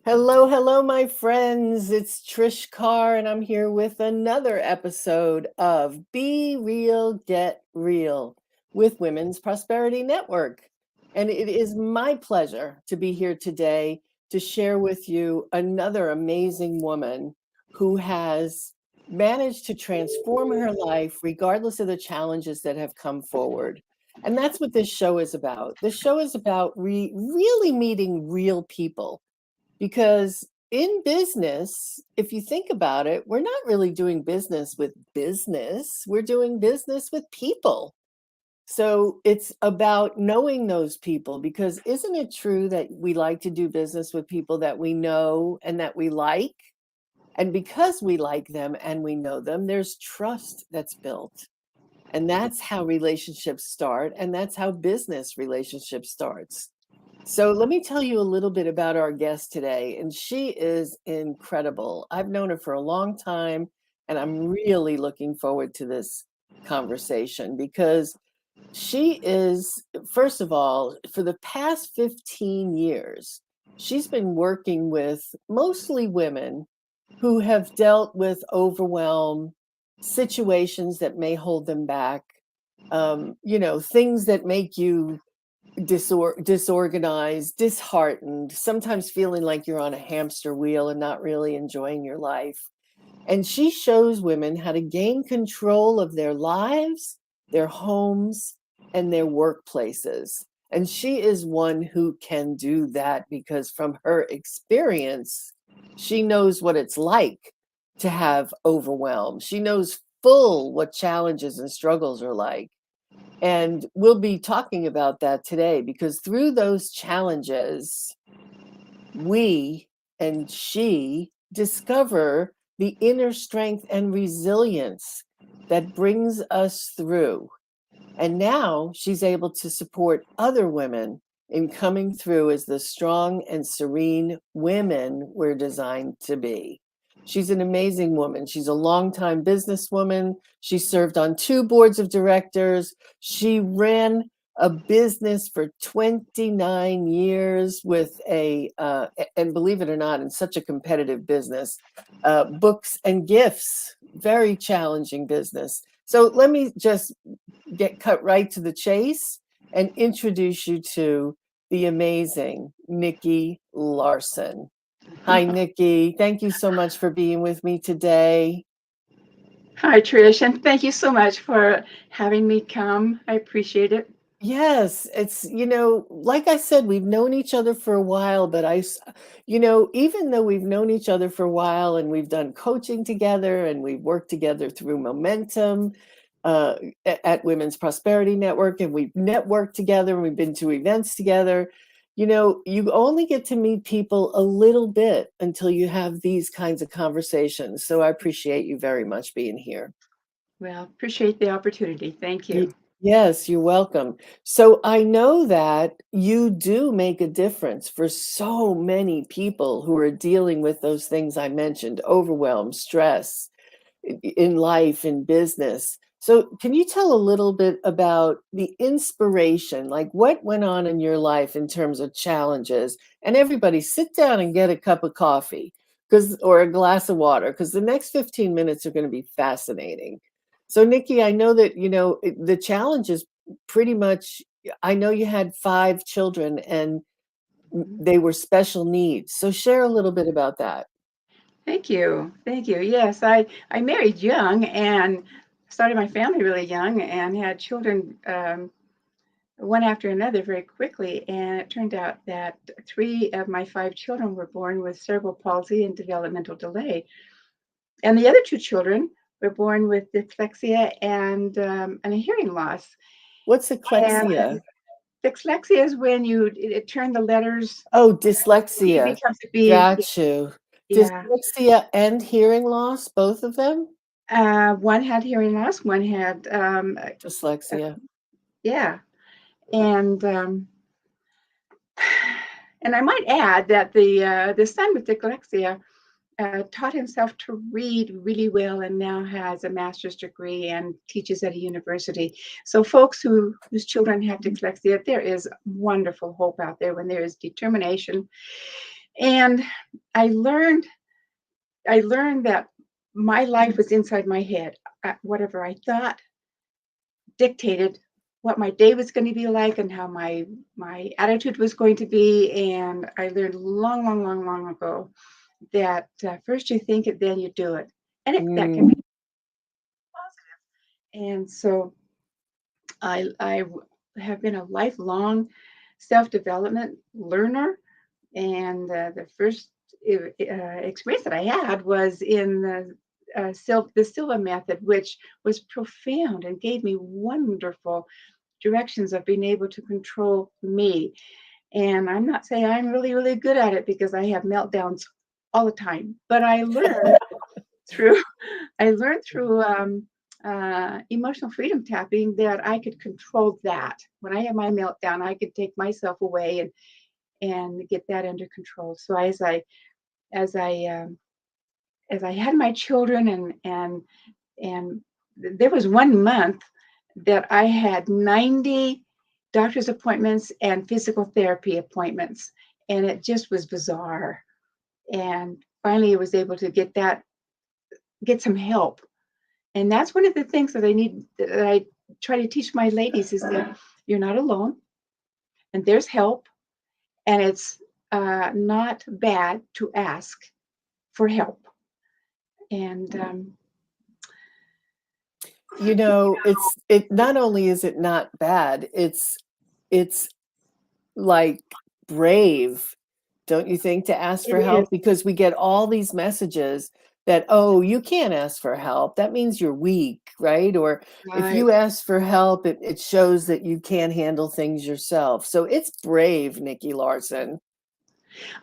Hello, hello, my friends. It's Trish Carr, and I'm here with another episode of Be Real, Get Real with Women's Prosperity Network. And it is my pleasure to be here today to share with you another amazing woman who has managed to transform her life regardless of the challenges that have come forward. And that's what this show is about. This show is about really meeting real people because in business, if you think about it, we're not really doing business with business. We're doing business with people. So it's about knowing those people because isn't it true that we like to do business with people that we know and that we like? And because we like them and we know them, there's trust that's built. And that's how relationships start. And that's how business relationships starts. So let me tell you a little bit about our guest today, and she is incredible. I've known her for a long time, and I'm really looking forward to this conversation because she is, first of all, for the past 15 years, she's been working with mostly women who have dealt with overwhelm, situations that may hold them back, things that make you disorganized, disheartened, sometimes feeling like you're on a hamster wheel and not really enjoying your life. And she shows women how to gain control of their lives, their homes, and their workplaces. And she is one who can do that because from her experience, she knows what it's like to have overwhelm. She knows full what challenges and struggles are like. And we'll be talking about that today because through those challenges, we and she discover the inner strength and resilience that brings us through. And now she's able to support other women in coming through as the strong and serene women we're designed to be. She's an amazing woman. She's a longtime businesswoman. She served on 2 boards of directors. She ran a business for 29 years with and believe it or not, in such a competitive business, books and gifts, very challenging business. So let me just get cut right to the chase and introduce you to the amazing Nikki Larson. Hi, Nikki. Thank you so much for being with me today. Hi, Trish, and thank you so much for having me come. I appreciate it. Yes, it's, like I said, we've known each other for a while, but even though we've known each other for a while and we've done coaching together and we've worked together through Momentum uh, at Women's Prosperity Network, and we've networked together and we've been to events together, you only get to meet people a little bit until you have these kinds of conversations. So I appreciate you very much being here. Well, appreciate the opportunity. Thank you. Yes, you're welcome. So I know that you do make a difference for so many people who are dealing with those things I mentioned, overwhelm, stress in life, in business. So can you tell a little bit about the inspiration, like what went on in your life in terms of challenges? And everybody sit down and get a cup of coffee or a glass of water, because the next 15 minutes are going to be fascinating. So, Nikki, I know that, the challenge is pretty much, I know you had 5 children and Mhm. they were special needs. So share a little bit about that. Thank you. Thank you. Yes, I married young and started my family really young and had children one after another very quickly. And it turned out that 3 of my 5 children were born with cerebral palsy and developmental delay. And the other 2 children were born with dyslexia and a hearing loss. What's And dyslexia? dyslexia is when you turn the letters. Oh, It dyslexia. becomes a B. Got you. Yeah. Dyslexia and hearing loss, both of them? One had hearing loss. One had uh, Dyslexia. yeah. And and I might add that the son with dyslexia taught himself to read really well and now has a master's degree and teaches at a university. So folks whose children have dyslexia, there is wonderful hope out there when there is determination And I learned I learned that my life was inside my head. Whatever I thought dictated what my day was going to be like and how my attitude was going to be. And I learned long, long, long, long ago that first you think it, then you do it, and that can Mm. be positive. And so I have been a lifelong self-development learner, and the first experience that I had was in the Silva method, which was profound and gave me wonderful directions of being able to control me. And I'm not saying I'm really, really good at it because I have meltdowns all the time, but through I learned through emotional freedom tapping that I could control that. When I have my meltdown, I could take myself away and get that under control. So as I as I had my children and there was 1 month that I had 90 doctor's appointments and physical therapy appointments, and it just was bizarre. And finally, I was able to get some help. And that's one of the things that I try to teach my ladies is that you're not alone, and there's help, and it's not bad to ask for help. And You know, it not only is it not bad, it's like brave, don't you think, to ask it for is help? Because we get all these messages that, oh, you can't ask for help. That means you're weak, right? Or if right. you ask for help, it shows that you can't handle things yourself. So it's brave, Nikki Larson.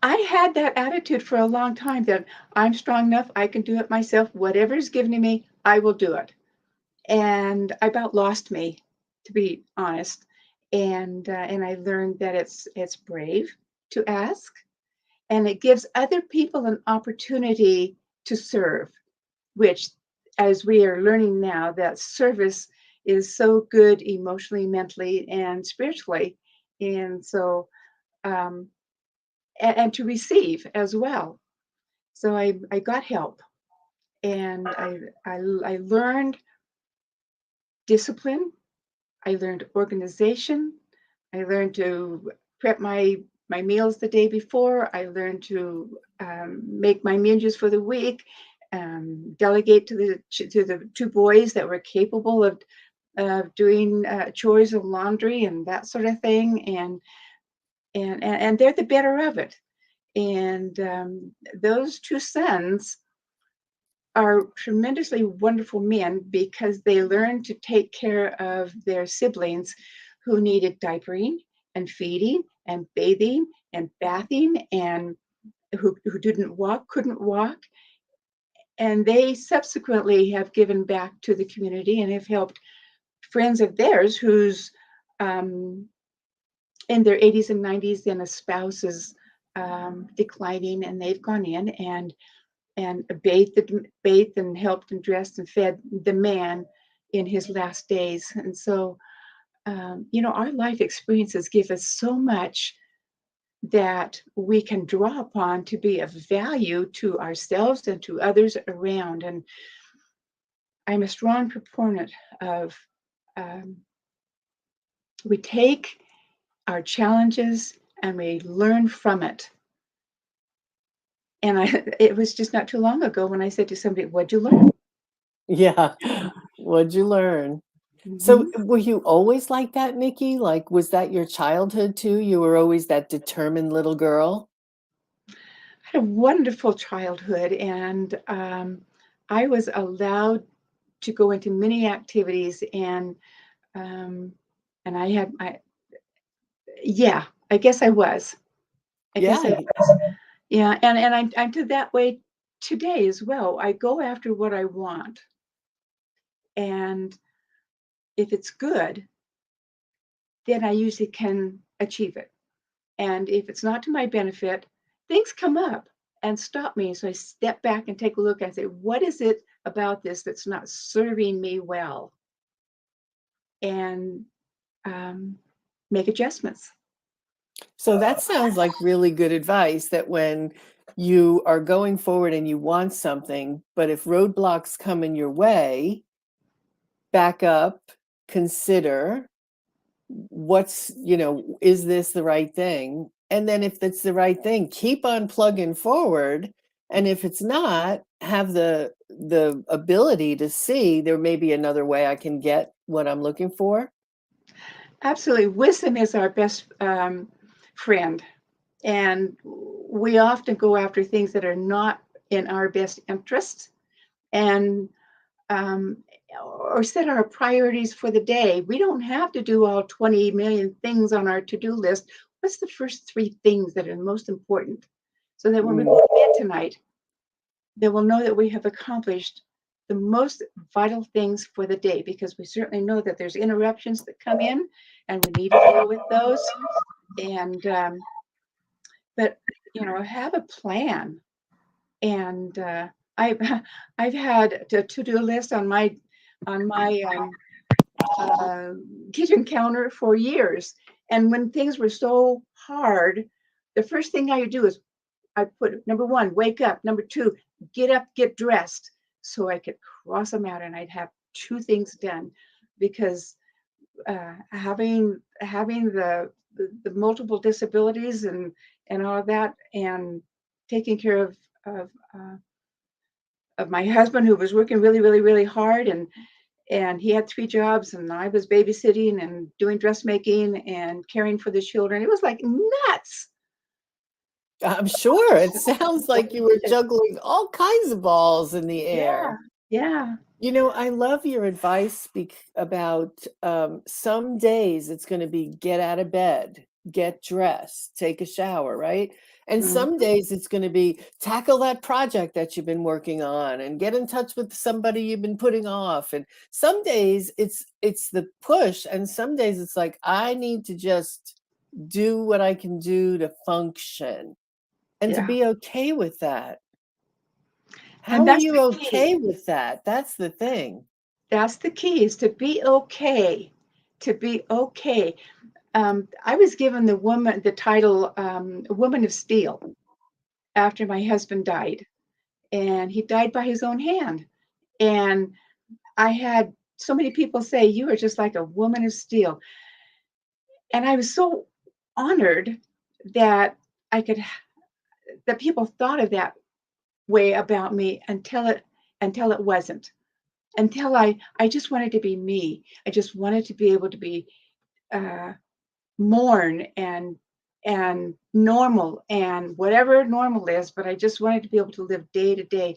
I had that attitude for a long time that I'm strong enough, I can do it myself. Whatever's given to me, I will do it. And I about lost me, to be honest. And I learned that it's brave to ask, and it gives other people an opportunity to serve, which, as we are learning now, that service is so good emotionally, mentally, and spiritually. And so, um, and to receive as well. So I got help, and I learned discipline. I learned organization. I learned to prep my meals the day before. I learned to make my menus for the week, delegate to the two boys that were capable of doing chores and laundry and that sort of thing, and they're the better of it. And those two sons are tremendously wonderful men because they learned to take care of their siblings who needed diapering and feeding and bathing and bathing and who didn't walk, couldn't walk. And they subsequently have given back to the community and have helped friends of theirs who's um, in their 80s and 90s and a spouse is declining, and they've gone in and bathed and helped and dressed and fed the man in his last days. And so, our life experiences give us so much that we can draw upon to be of value to ourselves and to others around. And I'm a strong proponent of um, we take our challenges and we learn from it. And it was just not too long ago when I said to somebody, "What'd you learn?" Yeah. What'd you learn? So Mhm. were you always like that, Nikki? Like, was that your childhood too? You were always that determined little girl? I had a wonderful childhood, and I was allowed to go into many activities, um, and yeah, I guess I was. I guess I Yeah. was. Yeah, and I'm to that way today as well. I go after what I want, and if it's good, then I usually can achieve it. And if it's not to my benefit, things come up and stop me. So I step back and take a look and say, what is it about this that's not serving me well? And um, make adjustments. So that sounds like really good advice that when you are going forward and you want something, but if roadblocks come in your way, back up, consider is this the right thing? And then if it's the right thing, keep on plugging forward. And if it's not, have the ability to see there may be another way I can get what I'm looking for. Absolutely. Wisdom is our best friend. And we often go after things that are not in our best interest and um, or set our priorities for the day. We don't have to do all 20 million things on our to-do list. What's the first three things that are most important? So that when we go to bed tonight, they will know that we have accomplished the most vital things for the day, because we certainly know that there's interruptions that come in and we need to deal with those. And but have a plan. And I've I've had a to-do list on my uh, kitchen counter for years. And when things were so hard, the first thing I would do is I put number one, wake up. Number two, get up, get dressed, so I could cross them out, and I'd have two things done. Because having the multiple disabilities and all of that, and taking care of my husband, who was working really, really, really hard, and he had three jobs, and I was babysitting and doing dressmaking and caring for the children. It was like nuts. I'm sure it sounds like you were juggling all kinds of balls in the Yeah, air. yeah, I love your advice about some days it's going to be get out of bed, get dressed, take a shower, right? And mm, some days it's going to be tackle that project that you've been working on and get in touch with somebody you've been putting off. And some days it's the push, and some days it's like I need to just do what I can do to function and to yeah. be okay with that. And How are that's you the key. okay with that? That's the thing. That's the key, is to be okay. To be okay. I was given the title Woman of Steel after my husband died, and he died by his own hand. And I had so many people say, "You are just like a woman of steel," and I was so honored that I could that people thought of that way about me, until it wasn't. Until I just wanted to be me. I just wanted to be able to be uh, mourn and normal and whatever normal is, but I just wanted to be able to live day to day.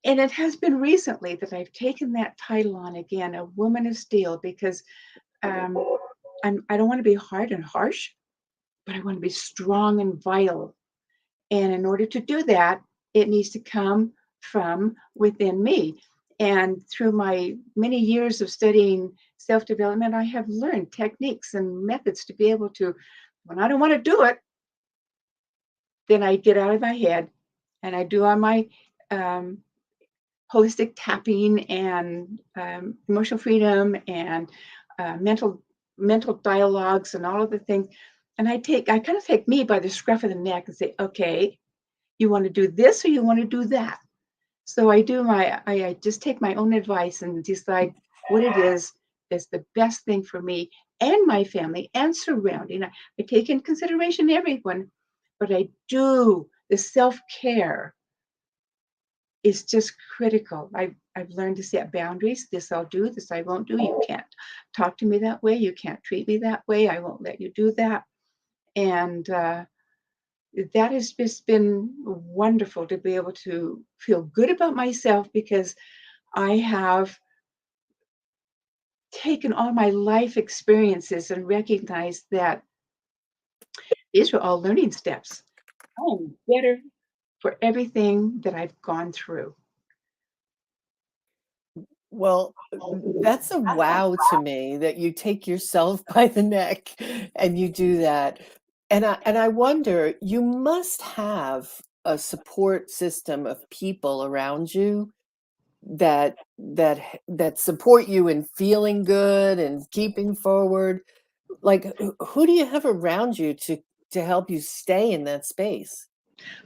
And it has been recently that I've taken that title on again, a woman of steel, because um, I don't want to be hard and harsh, but I want to be strong and vital. And in order to do that, it needs to come from within me. And through my many years of studying self development, I have learned techniques and methods to be able to, when I don't want to do it, then I get out of my head and I do on my um, holistic tapping and emotional freedom and mental dialogues and all of the things. And I kind of take me by the scruff of the neck and say, okay, you want to do this or you want to do that? So I just take my own advice and decide what it is that's the best thing for me and my family and surrounding. I take in consideration everyone, but I do the self-care is just critical. I've learned to set boundaries. This I'll do, this I won't do. You can't talk to me that way. You can't treat me that way. I won't let you do that. And that has just been wonderful to be able to feel good about myself, because I have taken all my life experiences and recognized that these are all learning steps. I am better for everything that I've gone through. Well, that's a wow to me that you take yourself by the neck and you do that. And I wonder, you must have a support system of people around you that support you in feeling good and keeping forward. Like, who do you have around you to help you stay in that space?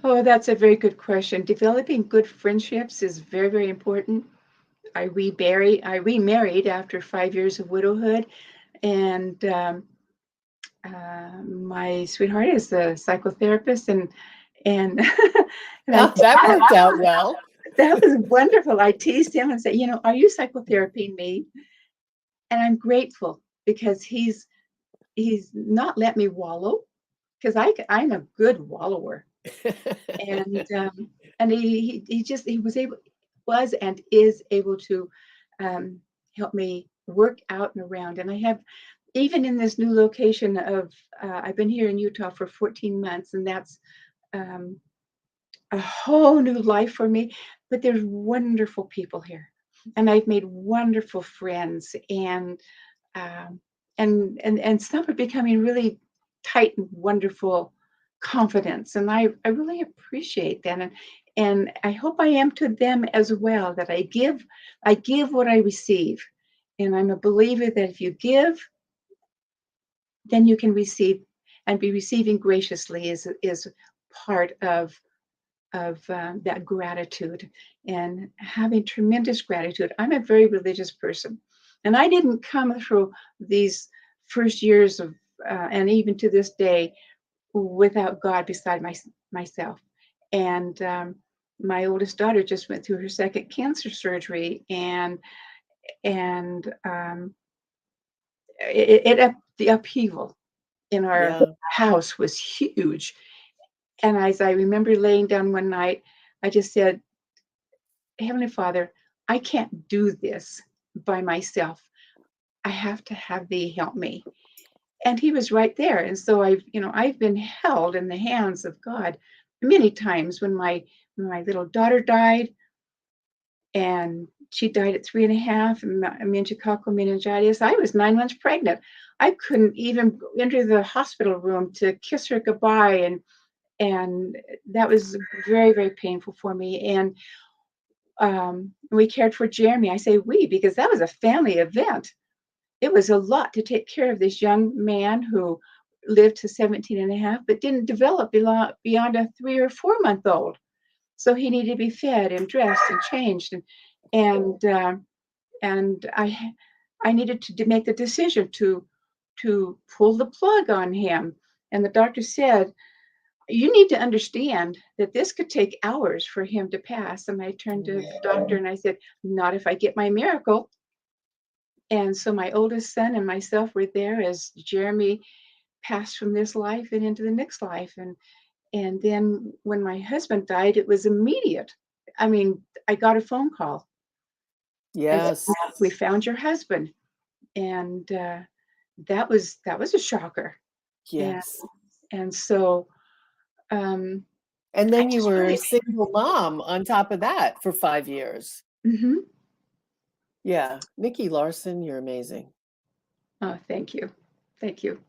Oh, that's a very good question. Developing good friendships is very, very important. I remarried after 5 years of widowhood, and my sweetheart is a psychotherapist, and and Ah, that worked out well. that was wonderful. I teased him and said, "Are you psychotherapying me?" And I'm grateful because he's not let me wallow because I'm a good wallower, and he was and is able to um, help me work out and around. And I have, even in this new location of I've been here in Utah for 14 months, and that's um, a whole new life for me. But there's wonderful people here, and I've made wonderful friends, um, and some are becoming really tight and wonderful confidence, and I really appreciate that, and I hope I am to them as well, that I give what I receive, and I'm a believer that if you give, then you can receive, and be receiving graciously is part of that gratitude, and having tremendous gratitude. I'm a very religious person, and I didn't come through these first years of, and even to this day, without God beside myself. And my oldest daughter just went through her second cancer surgery, and the upheaval in our Yeah. house was huge. And as I remember laying down one night, I just said, Heavenly Father, I can't do this by myself. I have to have thee help me. And he was right there. And so I've been held in the hands of God many times. When my little daughter died, and she died at 3.5, meningococcal meningitis. I was 9 months pregnant. I couldn't even enter the hospital room to kiss her goodbye, and that was very, very painful for me. And we cared for Jeremy. I say we because that was a family event. It was a lot to take care of this young man who lived to 17 and a half, but didn't develop beyond a 3 or 4 month old. So he needed to be fed and dressed and changed, and and I needed to make the decision to pull the plug on him. And the doctor said, "You need to understand that this could take hours for him to pass." And I turned to the doctor and I said, "Not if I get my miracle." And so my oldest son and myself were there as Jeremy passed from this life and into the next life. And then when my husband died, it was immediate. I mean, I got a phone call and said, Yes. "We found your husband," and that was a shocker. And Yes. and so um, And I then you just were a really. single mom on top of that for 5 years. Mhm. Yeah. Nikki Larson, you're amazing. Oh, thank you, thank you.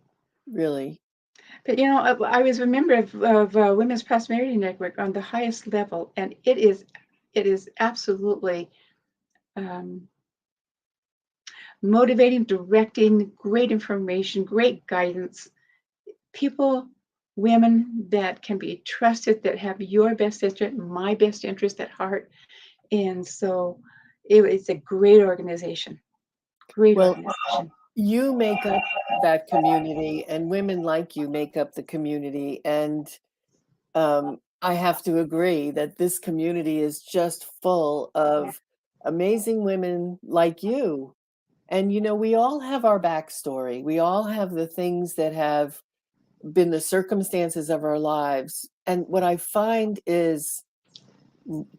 Really. But I was a member of Women's Prosperity Network on the highest level, and it is absolutely um, motivating, directing, great information, great guidance. People, women that can be trusted, that have your best interest, my best interest at heart. And so it's a great organization. Great Well, organization. you make up that community, and women like you make up the community. And I have to agree that this community is just full of amazing women like you. And, we all have our backstory. We all have the things that have been the circumstances of our lives. And what I find is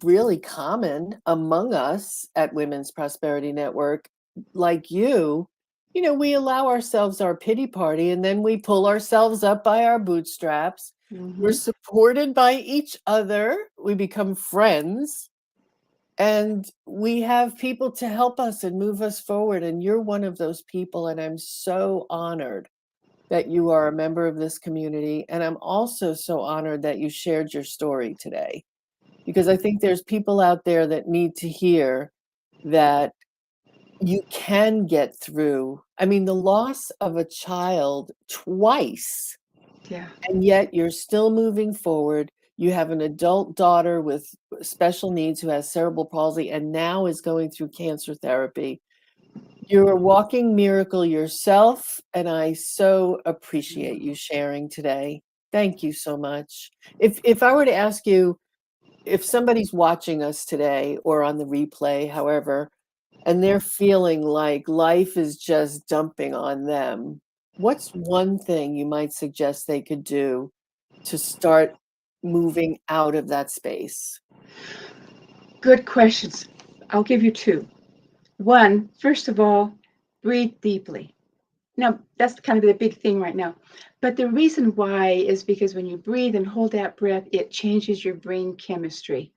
really common among us at Women's Prosperity Network, like we allow ourselves our pity party and then we pull ourselves up by our bootstraps. We're Hmm. supported by each other. We become friends and we have people to help us and move us forward. And you're one of those people. And I'm so honored that you are a member of this community. And I'm also so honored that you shared your story today, because I think there's people out there that need to hear that, you can get through. I mean, the loss of a child twice, Yeah. and yet you're still moving forward. You have an adult daughter with special needs who has cerebral palsy and now is going through cancer therapy. You're a walking miracle yourself, and I so appreciate you sharing today. Thank you so much. If I were to ask you, if somebody's watching us today or on the replay, however, and they're feeling like life is just dumping on them, what's one thing you might suggest they could do to start moving out of that space? Good questions. I'll give you two. One, first of all, breathe deeply. Now, that's kind of the big thing right now. But the reason why is because when you breathe and hold that breath, it changes your brain chemistry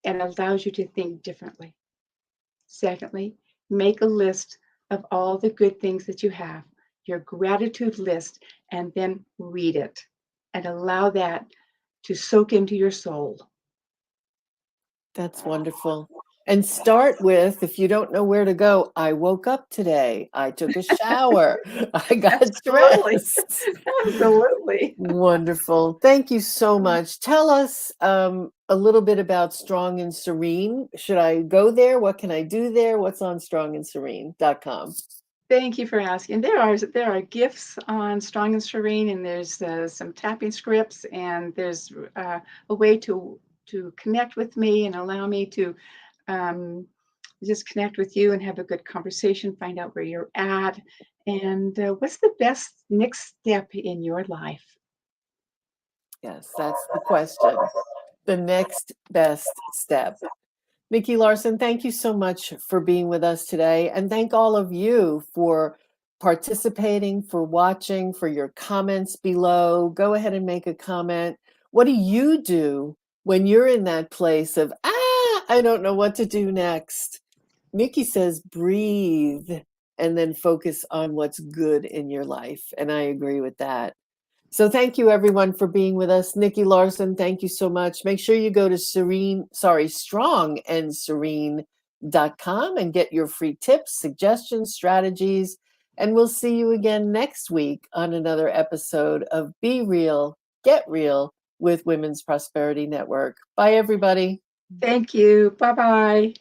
and allows you to think differently. Secondly, make a list of all the good things that you have, your gratitude list, and then read it and allow that to soak into your soul. That's wonderful. And start with, if you don't know where to go, I woke up today. I took a shower. I got Absolutely. dressed. Absolutely. Wonderful. Thank you so much. Tell us a little bit about Strong and Serene. Should I go there? What can I do there? What's on strongandserene.com? Thank you for asking. There are gifts on Strong and Serene, and there's some tapping scripts, and there's a way to connect with me and allow me to um, just connect with you and have a good conversation, find out where you're at, and what's the best next step in your life. Yes, that's the question. The next best step. Nikki Larson, thank you so much for being with us today. And thank all of you for participating, for watching, for your comments below. Go ahead and make a comment. What do you do when you're in that place of, I don't know what to do next? Nikki says, breathe and then focus on what's good in your life. And I agree with that. So thank you everyone for being with us. Nikki Larson, thank you so much. Make sure you go to strongandserene.com and get your free tips, suggestions, strategies. And we'll see you again next week on another episode of Be Real, Get Real with Women's Prosperity Network. Bye, everybody. Thank you. Bye bye.